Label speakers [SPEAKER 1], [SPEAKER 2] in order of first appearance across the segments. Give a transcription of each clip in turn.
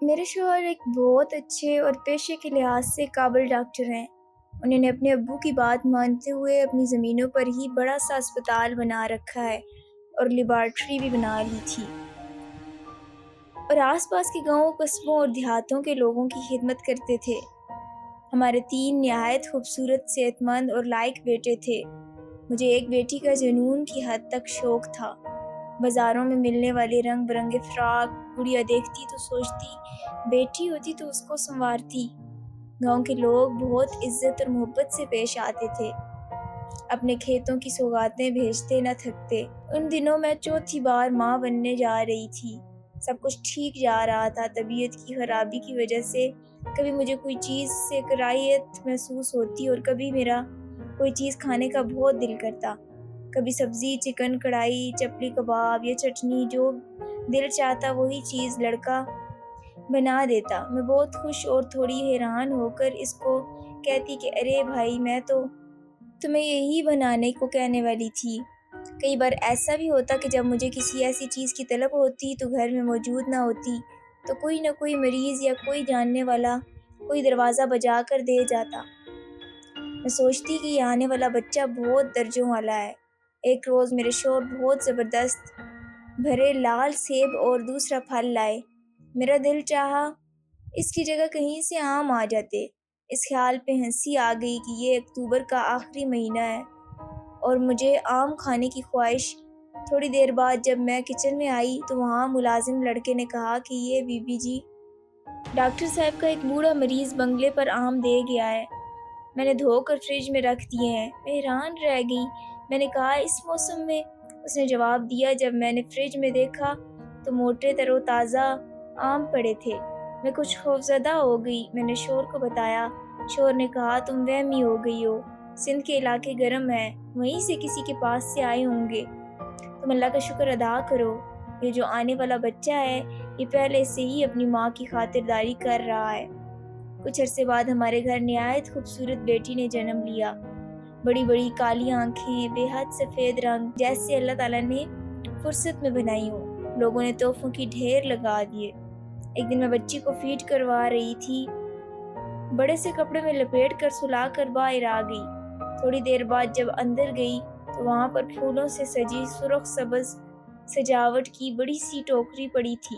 [SPEAKER 1] میرے شوہر ایک بہت اچھے اور پیشے کے لحاظ سے قابل ڈاکٹر ہیں۔ انہوں نے اپنے ابو کی بات مانتے ہوئے اپنی زمینوں پر ہی بڑا سا اسپتال بنا رکھا ہے اور لیبارٹری بھی بنا لی تھی، اور آس پاس کے گاؤں، قصبوں اور دیہاتوں کے لوگوں کی خدمت کرتے تھے۔ ہمارے 3 نہایت خوبصورت، صحت مند اور لائق بیٹے تھے۔ مجھے ایک بیٹی کا جنون کی حد تک شوق تھا۔ بازاروں میں ملنے والے رنگ برنگے فراق گڑیا دیکھتی تو سوچتی بیٹی ہوتی تو اس کو سنوارتی۔ گاؤں کے لوگ بہت عزت اور محبت سے پیش آتے تھے، اپنے کھیتوں کی سوغاتیں بھیجتے نہ تھکتے۔ ان دنوں میں چوتھی بار ماں بننے جا رہی تھی۔ سب کچھ ٹھیک جا رہا تھا۔ طبیعت کی خرابی کی وجہ سے کبھی مجھے کوئی چیز سے کراہیت محسوس ہوتی اور کبھی میرا کوئی چیز کھانے کا بہت دل کرتا۔ کبھی سبزی، چکن، کڑھائی، چپلی کباب یا چٹنی، جو دل چاہتا وہی چیز لڑکا بنا دیتا۔ میں بہت خوش اور تھوڑی حیران ہو کر اس کو کہتی کہ ارے بھائی، میں تو تمہیں یہی بنانے کو کہنے والی تھی۔ کئی بار ایسا بھی ہوتا کہ جب مجھے کسی ایسی چیز کی طلب ہوتی تو گھر میں موجود نہ ہوتی، تو کوئی نہ کوئی مریض یا کوئی جاننے والا کوئی دروازہ بجا کر دے جاتا۔ میں سوچتی کہ یہ آنے والا بچہ بہت درجوں والا ہے۔ ایک روز میرے شوہر بہت زبردست بھرے لال سیب اور دوسرا پھل لائے۔ میرا دل چاہا اس کی جگہ کہیں سے آم آ جاتے۔ اس خیال پہ ہنسی آ گئی کہ یہ اکتوبر کا آخری مہینہ ہے اور مجھے آم کھانے کی خواہش۔ تھوڑی دیر بعد جب میں کچن میں آئی تو وہاں ملازم لڑکے نے کہا کہ یہ بی بی جی، ڈاکٹر صاحب کا ایک بوڑھا مریض بنگلے پر آم دے گیا ہے، میں نے دھو کر فریج میں رکھ دیے ہیں۔ میں حیران رہ گئی۔ میں نے کہا اس موسم میں؟ اس نے جواب دیا جب میں نے فریج میں دیکھا تو موٹے تر و تازہ آم پڑے تھے۔ میں کچھ خوفزدہ ہو گئی۔ میں نے شوہر کو بتایا۔ شوہر نے کہا تم وہمی ہو گئی ہو، سندھ کے علاقے گرم ہیں، وہیں سے کسی کے پاس سے آئے ہوں گے۔ تم اللہ کا شکر ادا کرو، یہ جو آنے والا بچہ ہے یہ پہلے سے ہی اپنی ماں کی خاطرداری کر رہا ہے۔ کچھ عرصے بعد ہمارے گھر نہایت خوبصورت بیٹی نے جنم لیا۔ بڑی بڑی کالی آنکھیں، بے حد سفید رنگ، جیسے اللہ تعالیٰ نے فرصت میں بنائی ہوں۔ لوگوں نے تحفوں کی ڈھیر لگا دیے۔ ایک دن میں بچی کو فیڈ کروا رہی تھی، بڑے سے کپڑے میں لپیٹ کر سلا کر باہر آ گئی۔ تھوڑی دیر بعد جب اندر گئی تو وہاں پر پھولوں سے سجی سرخ سبز سجاوٹ کی بڑی سی ٹوکری پڑی تھی۔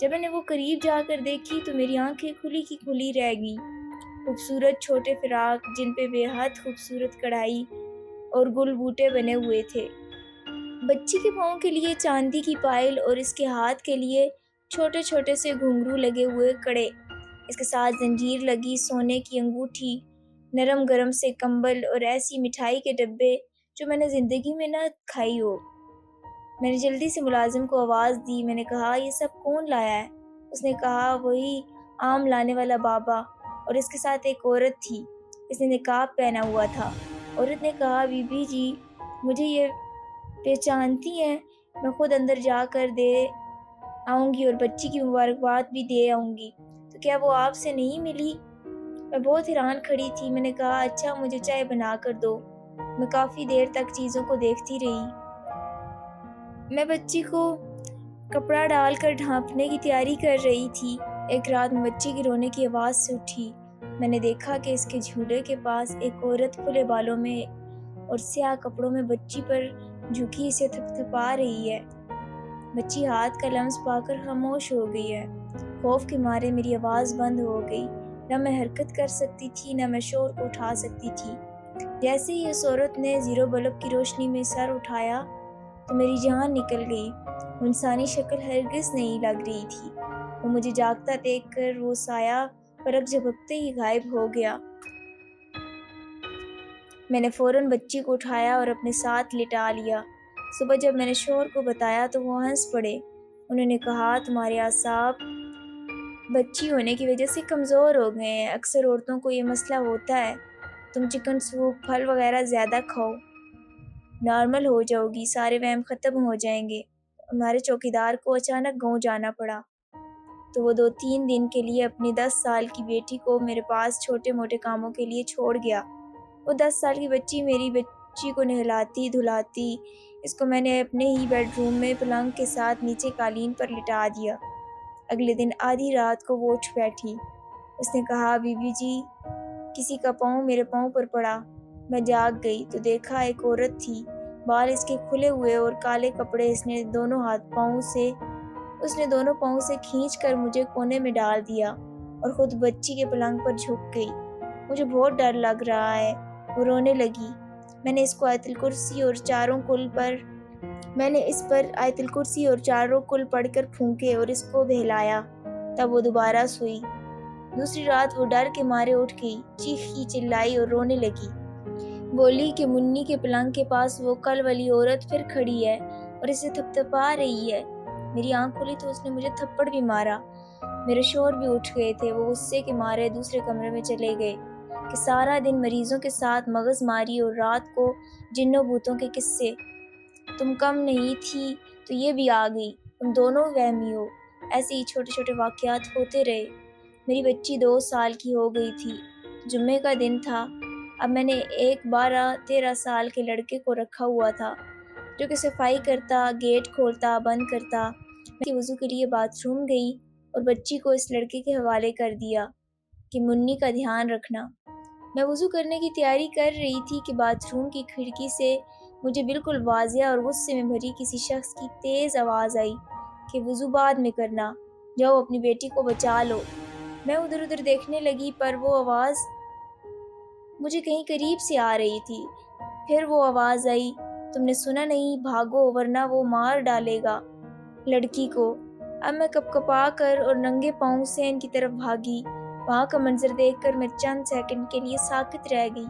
[SPEAKER 1] جب میں نے وہ قریب جا کر دیکھی تو میری آنکھیں کھلی کی کھلی رہ گئیں۔ خوبصورت چھوٹے فراق جن پہ بے حد خوبصورت کڑھائی اور گل بوٹے بنے ہوئے تھے، بچی کے پاؤں کے لیے چاندی کی پائل اور اس کے ہاتھ کے لیے چھوٹے چھوٹے سے گھنگرو لگے ہوئے کڑے، اس کے ساتھ زنجیر لگی سونے کی انگوٹھی، نرم گرم سے کمبل اور ایسی مٹھائی کے ڈبے جو میں نے زندگی میں نہ کھائی ہو۔ میں نے جلدی سے ملازم کو آواز دی۔ میں نے کہا یہ سب کون لایا ہے؟ اس نے کہا وہی آم لانے والا بابا، اور اس کے ساتھ ایک عورت تھی، اس نے نقاب پہنا ہوا تھا۔ عورت نے کہا بی بی جی، مجھے یہ پہچانتی ہیں؟ میں خود اندر جا کر دے آؤں گی اور بچی کی مبارکباد بھی دے آؤں گی، تو کیا وہ آپ سے نہیں ملی؟ میں بہت حیران کھڑی تھی۔ میں نے کہا اچھا، مجھے چائے بنا کر دو۔ میں کافی دیر تک چیزوں کو دیکھتی رہی۔ میں بچی کو کپڑا ڈال کر ڈھانپنے کی تیاری کر رہی تھی۔ ایک رات میں بچی کی رونے کی آواز سے اٹھی۔ میں نے دیکھا کہ اس کے جھولے کے پاس ایک عورت کھلے بالوں میں اور سیاہ کپڑوں میں بچی پر جھکی اسے تھپتھپا رہی ہے۔ بچی ہاتھ کا لمس پا کر خاموش ہو گئی ہے۔ خوف کے مارے میری آواز بند ہو گئی۔ نہ میں حرکت کر سکتی تھی، نہ میں شور کو اٹھا سکتی تھی۔ جیسے ہی اس عورت نے زیرو بلب کی روشنی میں سر اٹھایا تو میری جان نکل گئی۔ وہ انسانی شکل ہرگز نہیں لگ رہی تھی۔ وہ مجھے جاگتا دیکھ کر وہ سایہ پلک جھپکتے ہی غائب ہو گیا۔ میں نے فوراً بچی کو اٹھایا اور اپنے ساتھ لٹا لیا۔ صبح جب میں نے شوہر کو بتایا تو وہ ہنس پڑے۔ انہوں نے کہا تمہارے اعصاب بچی ہونے کی وجہ سے کمزور ہو گئے ہیں، اکثر عورتوں کو یہ مسئلہ ہوتا ہے، تم چکن سوپ، پھل وغیرہ زیادہ کھاؤ، نارمل ہو جاؤ گی، سارے وہم ختم ہو جائیں گے۔ ہمارے چوکیدار کو اچانک گاؤں جانا پڑا تو وہ 2-3 دن کے لیے اپنی 10 سال کی بیٹی کو میرے پاس چھوٹے موٹے کاموں کے لیے چھوڑ گیا۔ وہ 10 سال کی بچی میری بچی کو نہلاتی دھلاتی، اس کو میں نے اپنے ہی بیڈ روم میں پلنگ کے ساتھ نیچے قالین پر لٹا دیا۔ اگلے دن آدھی رات کو وہ اٹھ بیٹھی۔ اس نے کہا، بیوی جی، کسی کا پاؤں میرے پاؤں پر پڑا۔ میں جاگ گئی تو دیکھا ایک عورت تھی، بال اس کے کھلے ہوئے اور کالے کپڑے۔ اس نے دونوں پاؤں سے کھینچ کر مجھے کونے میں ڈال دیا اور خود بچی کے پلنگ پر جھک گئی۔ مجھے بہت ڈر لگ رہا ہے۔ وہ رونے لگی۔ میں نے اس پر آیت الکرسی اور چاروں کل پڑھ کر پھونکے اور اس کو بہلایا، تب وہ دوبارہ سوئی۔ دوسری رات وہ ڈر کے مارے اٹھ گئی، چیخی چلائی اور رونے لگی۔ بولی کہ منی کے پلنگ کے پاس وہ کل والی عورت پھر کھڑی ہے اور اسے تھپتھپا رہی ہے۔ میری آنکھ کھلی تو اس نے مجھے تھپڑ بھی مارا۔ میرے شوہر بھی اٹھ گئے تھے۔ وہ غصے کے مارے دوسرے کمرے میں چلے گئے کہ سارا دن مریضوں کے ساتھ مغز ماری اور رات کو جنوں بھوتوں کے قصے۔ تم کم نہیں تھی تو یہ بھی آ گئی، تم دونوں وہمی ہو۔ ایسے ہی چھوٹے چھوٹے واقعات ہوتے رہے۔ میری بچی 2 سال کی ہو گئی تھی۔ جمعے کا دن تھا۔ اب میں نے ایک 12-13 سال کے لڑکے کو رکھا ہوا تھا جو کہ صفائی کرتا، گیٹ کھولتا بند کرتا۔ میں وضو کے لیے باتھ روم گئی اور بچی کو اس لڑکے کے حوالے کر دیا کہ منی کا دھیان رکھنا۔ میں وضو کرنے کی تیاری کر رہی تھی کہ باتھ روم کی کھڑکی سے مجھے بالکل واضح اور غصے میں بھری کسی شخص کی تیز آواز آئی کہ وضو بعد میں کرنا، جاؤ اپنی بیٹی کو بچا لو۔ میں ادھر ادھر دیکھنے لگی پر وہ آواز مجھے کہیں قریب سے آ رہی تھی۔ پھر وہ آواز آئی، تم نے سنا نہیں؟ بھاگو ورنہ وہ مار ڈالے گا لڑکی کو۔ اب میں کپ کپا کر اور ننگے پاؤں سین کی طرف بھاگی۔ وہاں کا منظر دیکھ کر میں چند سیکنڈ کے لیے ساکت رہ گئی۔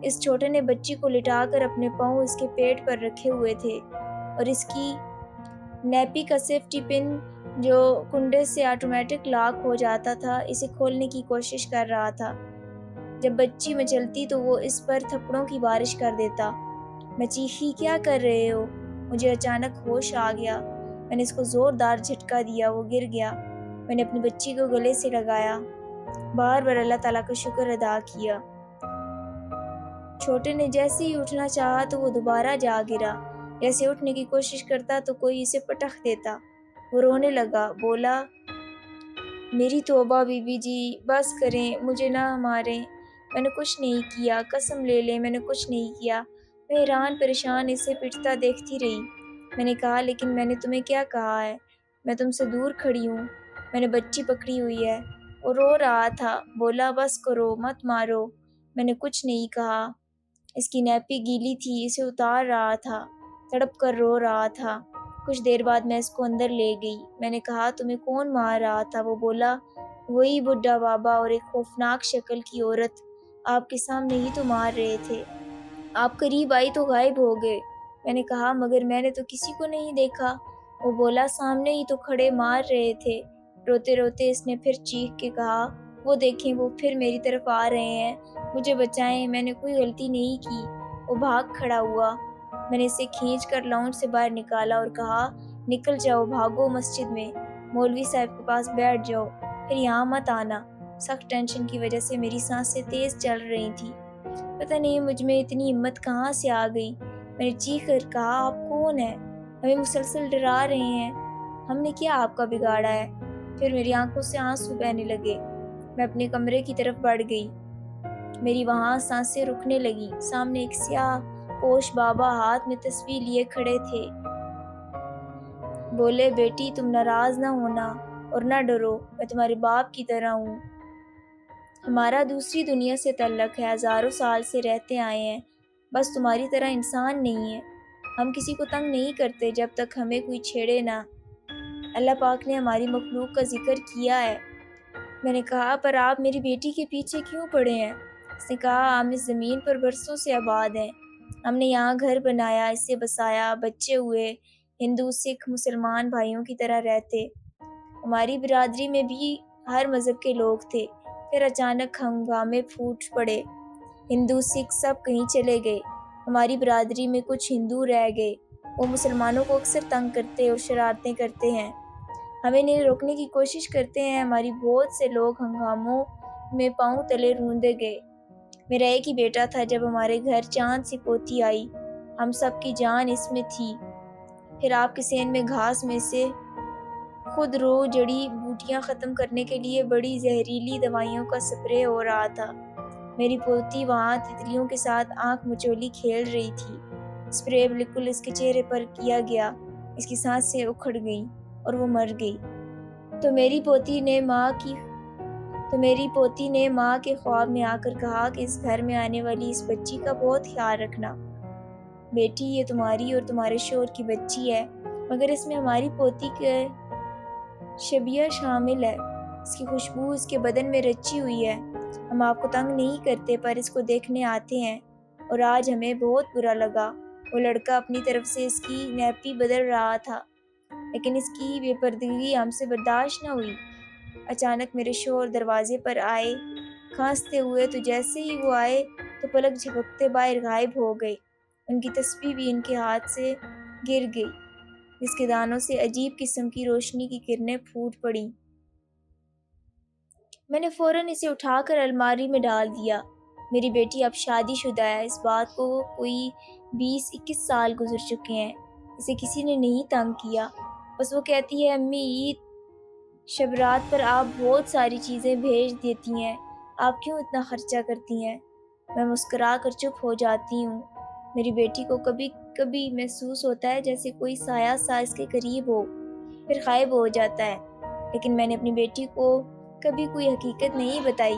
[SPEAKER 1] اس چھوٹے نے بچی کو لٹا کر اپنے پاؤں اس کے پیٹ پر رکھے ہوئے تھے اور اس کی نیپی کا سیفٹی پن جو کنڈے سے آٹومیٹک لاک ہو جاتا تھا اسے کھولنے کی کوشش کر رہا تھا۔ جب بچی مچلتی تو وہ اس پر تھپڑوں کی بارش کر دیتا۔ میں چیخی، کیا کر رہے ہو؟ مجھے اچانک ہوش آ گیا۔ میں نے اس کو زوردار جھٹکا دیا، وہ گر گیا۔ میں نے اپنی بچی کو گلے سے لگایا، بار بار اللہ تعالیٰ کا شکر ادا کیا۔ چھوٹے نے جیسے ہی اٹھنا چاہا تو وہ دوبارہ جا گرا۔ جیسے اٹھنے کی کوشش کرتا تو کوئی اسے پٹخ دیتا۔ وہ رونے لگا، بولا، میری توبہ بیوی جی، بس کریں، مجھے نہ ماریں، میں نے کچھ نہیں کیا، قسم لے لیں میں نے کچھ نہیں کیا۔ میں حیران پریشان اسے پٹتا دیکھتی رہی۔ میں نے کہا، لیکن میں نے تمہیں کیا کہا ہے؟ میں تم سے دور کھڑی ہوں، میں نے بچی پکڑی ہوئی ہے۔ وہ رو رہا تھا، بولا، بس کرو، مت مارو، میں نے کچھ نہیں کہا۔ اس کی نیپی گیلی تھی، اسے اتار رہا تھا، تڑپ کر رو رہا تھا۔ کچھ دیر بعد میں اس کو اندر لے گئی۔ میں نے کہا، تمہیں کون مار رہا تھا؟ وہ بولا، وہی بڈھا بابا اور ایک خوفناک شکل کی عورت، آپ کے سامنے ہی تو مار رہے تھے، آپ قریب آئی تو غائب ہو گئے۔ میں نے کہا، مگر میں نے تو کسی کو نہیں دیکھا۔ وہ بولا، سامنے ہی تو کھڑے مار رہے تھے۔ روتے روتے اس نے پھر چیخ کے کہا، وہ دیکھیں، وہ پھر میری طرف آ رہے ہیں، مجھے بچائیں، میں نے کوئی غلطی نہیں کی۔ وہ بھاگ کھڑا ہوا۔ میں نے اسے کھینچ کر لاؤنج سے باہر نکالا اور کہا، نکل جاؤ، بھاگو مسجد میں، مولوی صاحب کے پاس بیٹھ جاؤ، پھر یہاں مت آنا۔ سخت ٹینشن کی وجہ سے میری سانسیں تیز چل رہی تھیں۔ پتہ نہیں مجھ میں اتنی ہمت کہاں سے آ گئی۔ میں نے چیخ کر کہا، آپ کون ہیں؟ ہمیں مسلسل ڈرا رہے ہیں، ہم نے کیا آپ کا بگاڑا ہے؟ پھر میری آنکھوں سے آنسو بہنے لگے۔ میں اپنے کمرے کی طرف بڑھ گئی۔ میری وہاں سانسیں رکنے لگی۔ سامنے ایک سیاہ پوش بابا ہاتھ میں تسبیح لیے کھڑے تھے۔ بولے، بیٹی تم ناراض نہ ہونا اور نہ ڈرو، میں تمہارے باپ کی طرح ہوں۔ ہمارا دوسری دنیا سے تعلق ہے، ہزاروں سال سے رہتے آئے ہیں، بس تمہاری طرح انسان نہیں ہے۔ ہم کسی کو تنگ نہیں کرتے جب تک ہمیں کوئی چھیڑے نہ۔ اللہ پاک نے ہماری مخلوق کا ذکر کیا ہے۔ میں نے کہا، پر آپ میری بیٹی کے پیچھے کیوں پڑے ہیں؟ اس نے کہا، ہم اس زمین پر برسوں سے آباد ہیں، ہم نے یہاں گھر بنایا، اسے بسایا، بچے ہوئے، ہندو سکھ مسلمان بھائیوں کی طرح رہتے۔ ہماری برادری میں بھی ہر مذہب کے لوگ تھے، پھر اچانک ہنگامے پھوٹ پڑے، ہندو سکھ سب کہیں چلے گئے، ہماری برادری میں کچھ ہندو رہ گئے، وہ مسلمانوں کو اکثر تنگ کرتے اور شرارتیں کرتے ہیں، ہمیں انہیں روکنے کی کوشش کرتے ہیں، ہماری بہت سے لوگ ہنگاموں میں پاؤں تلے روندا گئے۔ میرا ایک ہی بیٹا تھا، جب ہمارے گھر چاند سی پوتی آئی، ہم سب کی جان اس میں تھی، پھر آپ کے سین میں گھاس میں سے خود رو جڑی بوٹیاں ختم کرنے کے لیے بڑی زہریلی دوائیوں کا سپرے ہو رہا تھا۔ میری پوتی وہاں تتلیوں کے ساتھ آنکھ مچولی کھیل رہی تھی۔ سپرے بالکل اس کے چہرے پر کیا گیا، اس کی سانسیں اکھڑ گئیں اور وہ مر گئی۔ تو میری پوتی نے ماں کے خواب میں آ کر کہا کہ اس گھر میں آنے والی اس بچی کا بہت خیال رکھنا۔ بیٹی، یہ تمہاری اور تمہارے شوہر کی بچی ہے، مگر اس میں ہماری پوتی کے شبیہ شامل ہے۔ اس کی خوشبو اس کے بدن میں رچی ہوئی ہے۔ ہم آپ کو تنگ نہیں کرتے، پر اس کو دیکھنے آتے ہیں، اور آج ہمیں بہت برا لگا۔ وہ لڑکا اپنی طرف سے اس کی نیپی بدل رہا تھا، لیکن اس کی بے پردگی ہم سے برداشت نہ ہوئی۔ اچانک میرے شوہر دروازے پر آئے کھانستے ہوئے، تو جیسے ہی وہ آئے تو پلک جھپکتے باہر غائب ہو گئے۔ ان کی تسبیح بھی ان کے ہاتھ سے گر گئی، جس کے دانوں سے عجیب قسم کی روشنی کی کرنیں پھوٹ پڑیں۔ میں نے فوراً اسے اٹھا کر الماری میں ڈال دیا۔ میری بیٹی اب شادی شدہ ہے۔ اس بات کو کوئی 20-21 سال گزر چکے ہیں۔ اسے کسی نے نہیں تنگ کیا۔ بس وہ کہتی ہے، امی، عید شب رات پر آپ بہت ساری چیزیں بھیج دیتی ہیں، آپ کیوں اتنا خرچہ کرتی ہیں؟ میں مسکرا کر چپ ہو جاتی ہوں۔ میری بیٹی کو کبھی کبھی محسوس ہوتا ہے جیسے کوئی سایہ سا اس کے قریب ہو، پھر غائب ہو جاتا ہے، لیکن میں نے اپنی بیٹی کو کبھی کوئی حقیقت نہیں بتائی۔